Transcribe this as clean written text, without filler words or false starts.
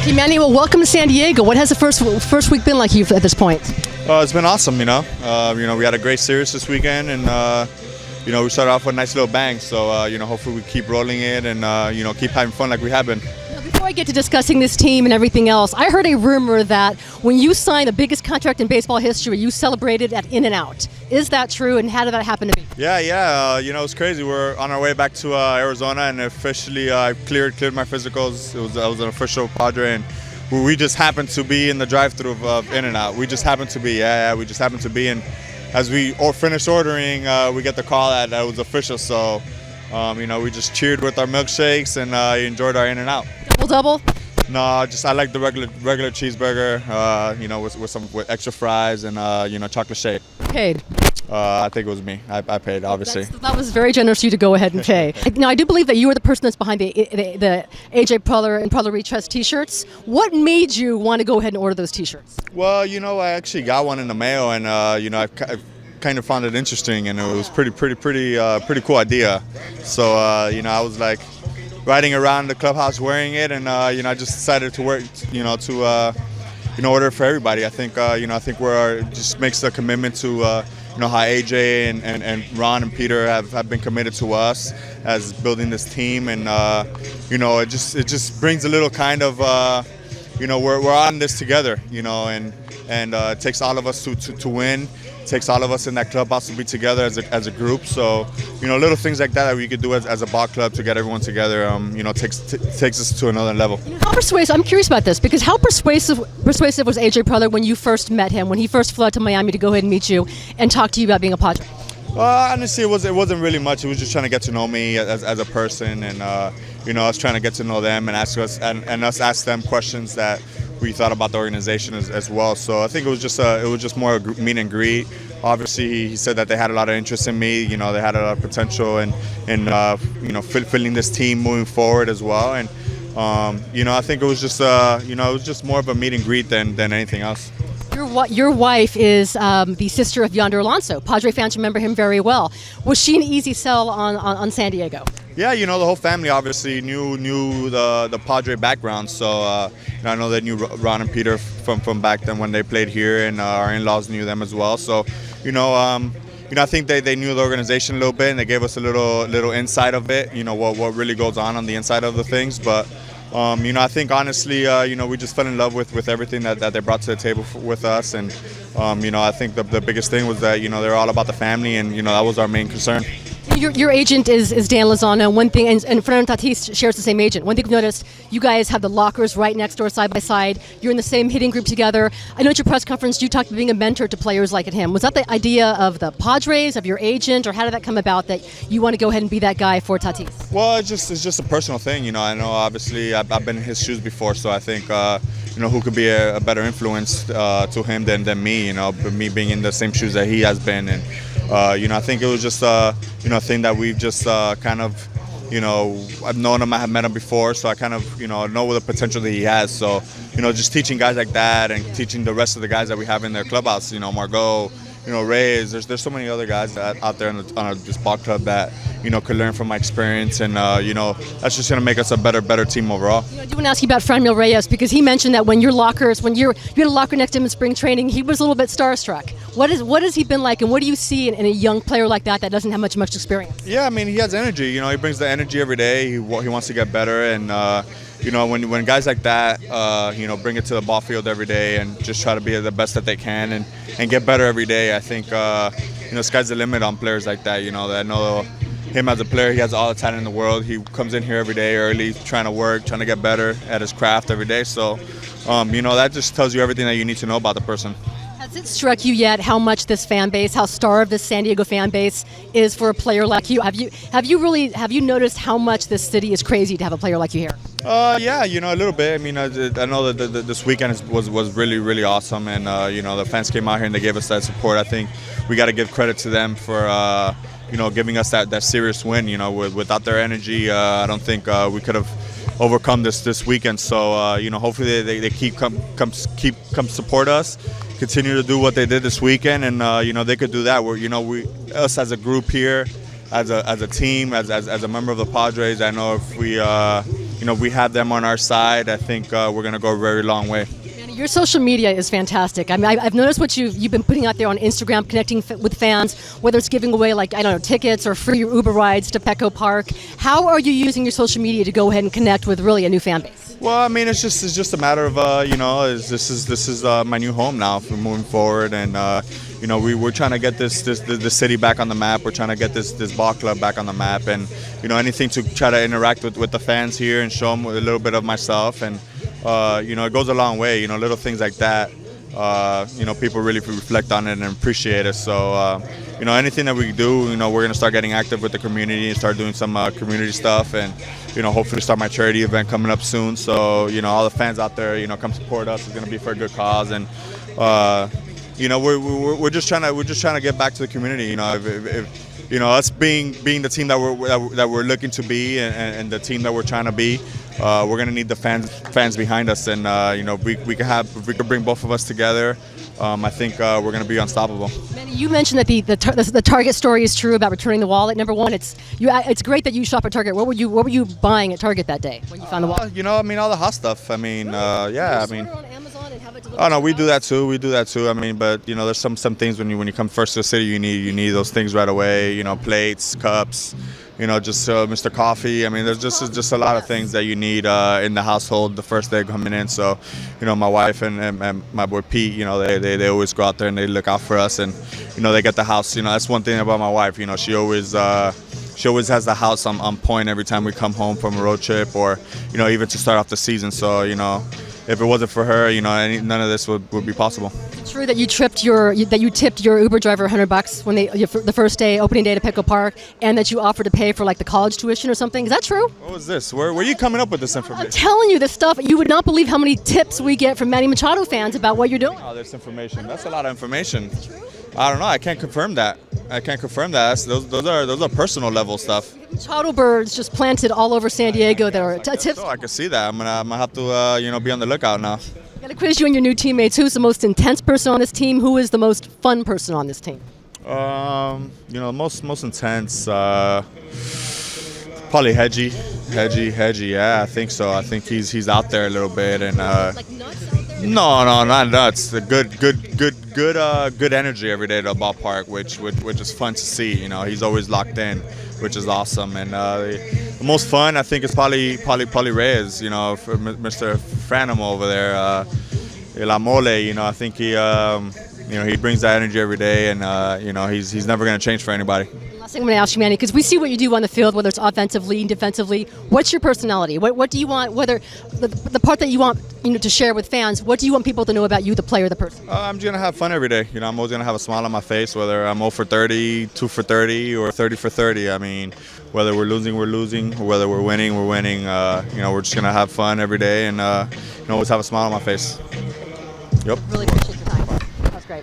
Hey Manny, well, welcome to San Diego. What has the first week been like for you at this point? It's been awesome, we had a great series this weekend, and we started off with a nice little bang. So hopefully we keep rolling it and keep having fun like we have been. Before I get to discussing this team and everything else, I heard a rumor that when you signed the biggest contract in baseball history, you celebrated at In-N-Out. Is that true, and how did that happen to be? Yeah. It's crazy. We're on our way back to Arizona, and officially I cleared my physicals. I was an official Padre, and we just happened to be in the drive-thru of In-N-Out. We just happened to be, we just happened to be. And as we finished ordering, we get the call that it was official. So, we just cheered with our milkshakes and enjoyed our In-N-Out. Double? No, I like the regular cheeseburger, with extra fries and chocolate shake. Paid. I think it was me. I paid, obviously. That was very generous of you to go ahead and pay. Now, I do believe that you were the person that's behind the AJ Preller and Preller Retreads T-shirts. What made you want to go ahead and order those T-shirts? Well, I actually got one in the mail, and I kind of found it interesting, and it was pretty cool idea. So I was like riding around the clubhouse wearing it, and I just decided to wear it, order it for everybody. I think we're just makes a commitment to how AJ and Ron and Peter have been committed to us as building this team, and it just brings a little kind of we're on this together, and it takes all of us to win. It takes all of us in that clubhouse to be together as a group. So little things like that we could do as a ball club to get everyone together, takes us to another level. How persuasive? I'm curious about this, because how persuasive was AJ Preller when you first met him, when he first flew out to Miami to go ahead and meet you and talk to you about being a Padre? Honestly, it wasn't really much. It was just trying to get to know me as a person, and us trying to get to know them and us ask them questions that we thought about the organization as well. So I think it was just more a meet and greet. Obviously, he said that they had a lot of interest in me. They had a lot of potential in filling this team moving forward as well. And I think it was just more of a meet and greet than anything else. Your wife is the sister of Yonder Alonso. Padre fans remember him very well. Was she an easy sell on San Diego? Yeah, the whole family obviously knew the Padre background. So I know they knew Ron and Peter from back then when they played here, and our in-laws knew them as well. So I think they knew the organization a little bit, and they gave us a little insight of it. What really goes on the inside of the things, but. I think honestly, we just fell in love with everything that they brought to the table with us, and I think the biggest thing was that they're all about the family, and that was our main concern. Your agent is Dan Lozano. One thing, and Fernando Tatis shares the same agent. One thing we've noticed, you guys have the lockers right next door, side by side. You're in the same hitting group together. I know at your press conference you talked about being a mentor to players like him. Was that the idea of the Padres, of your agent, or how did that come about that you want to go ahead and be that guy for Tatis? Well, it's just a personal thing. I know obviously I've been in his shoes before, so I think who could be a better influence to him than me. Me being in the same shoes that he has been, and I think it was just a thing that we've just kind of I've known him, I have met him before, so I kind of know the potential that he has. So just teaching guys like that and teaching the rest of the guys that we have in their clubhouse, Margot, Reyes. There's so many other guys out there on this ball club that could learn from my experience, and that's just gonna make us a better team overall. I do want to ask you about Franmil Reyes, because he mentioned that when you had a locker next to him in spring training, he was a little bit starstruck. What has he been like, and what do you see in a young player like that doesn't have much experience? Yeah, I mean, he has energy. He brings the energy every day. He wants to get better, and when guys like that bring it to the ball field every day and just try to be the best that they can and get better every day, I think sky's the limit on players like that. I know him as a player, he has all the talent in the world. He comes in here every day early, trying to work, trying to get better at his craft every day. So that just tells you everything that you need to know about the person. Has it struck you yet how much this fan base, how starved this San Diego fan base is for a player like you? Have you noticed how much this city is crazy to have a player like you here? Yeah, a little bit. I mean, I know that this weekend was really awesome, and the fans came out here and they gave us that support. I think we got to give credit to them for giving us that serious win. Without their energy, I don't think we could have overcome this weekend. So hopefully they keep come support us, continue to do what they did this weekend, and they could do that. Us as a group here, as a team, as a member of the Padres, I know if we we have them on our side, I think we're going to go a very long way. Manny, your social media is fantastic. I mean, I've noticed what you've been putting out there on Instagram, connecting with fans, whether it's giving away, like, I don't know, tickets or free Uber rides to Petco Park. How are you using your social media to go ahead and connect with really a new fan base? Well, I mean, it's just a matter of this is my new home now for moving forward, and we're trying to get the city back on the map. We're trying to get this ball club back on the map, and anything to try to interact with the fans here and show them a little bit of myself, and it goes a long way. Little things like that. People really reflect on it and appreciate it. So, anything that we do, we're gonna start getting active with the community and start doing some community stuff, and hopefully start my charity event coming up soon. So, all the fans out there, come support us. It's gonna be for a good cause, and we're just trying to get back to the community. If us being the team that we're looking to be, and the team that we're trying to be, we're gonna need the fans behind us, and if we can bring both of us together, I think we're gonna be unstoppable. Manny, you mentioned that the Target story is true about returning the wallet. Number one, it's great that you shop at Target. What were you buying at Target that day when you found the wallet? All the hot stuff. I mean, yeah, I mean. On Amazon and have it delivered Oh no, to we your do house? that too. We do that too. I mean, but there's some things when you come first to the city, you need those things right away. Plates, cups, just Mr. Coffee. I mean, there's just a lot of things that you need in the household the first day coming in. So, my wife and my boy Pete, they always go out there and they look out for us, and they get the house. That's one thing about my wife. She always has the house on point every time we come home from a road trip, or even to start off the season. So if it wasn't for her, none of this would be possible. Is it true that you tipped your Uber driver $100 when the first day, opening day to Petco Park, and that you offered to pay for like the college tuition or something? Is that true? What was this? Where are you coming up with this I'm information? telling you this stuff. You would not believe how many tips we get from Manny Machado fans about what you're doing. Oh, there's information. That's a lot of information. I don't know. I can't confirm that. Those are personal level stuff. Machado birds just planted all over San Diego that are tips. So I can see that. I'm gonna have to be on the lookout now. I'm gonna quiz you and your new teammates. Who's the most intense person on this team? Who is the most fun person on this team? Most intense. Probably Hedgie. Yeah, I think so. I think he's out there a little bit, and Like nuts out there? no, not nuts. The good energy every day at the ballpark, which is fun to see. He's always locked in, which is awesome. And the most fun, I think, is probably Reyes. For Mr. Franum over there, La Mole. I think he brings that energy every day, and he's never going to change for anybody. Last thing I'm going to ask you, Manny, because we see what you do on the field, whether it's offensively and defensively. What's your personality? What do you want? Whether the part that you want to share with fans, what do you want people to know about you, the player, the person? I'm just gonna have fun every day. I'm always gonna have a smile on my face, whether I'm 0 for 30, 2 for 30, or 30 for 30. I mean, whether we're losing, or whether we're winning, we're winning. We're just gonna have fun every day, and always have a smile on my face. Yep. Really appreciate your time. That was great.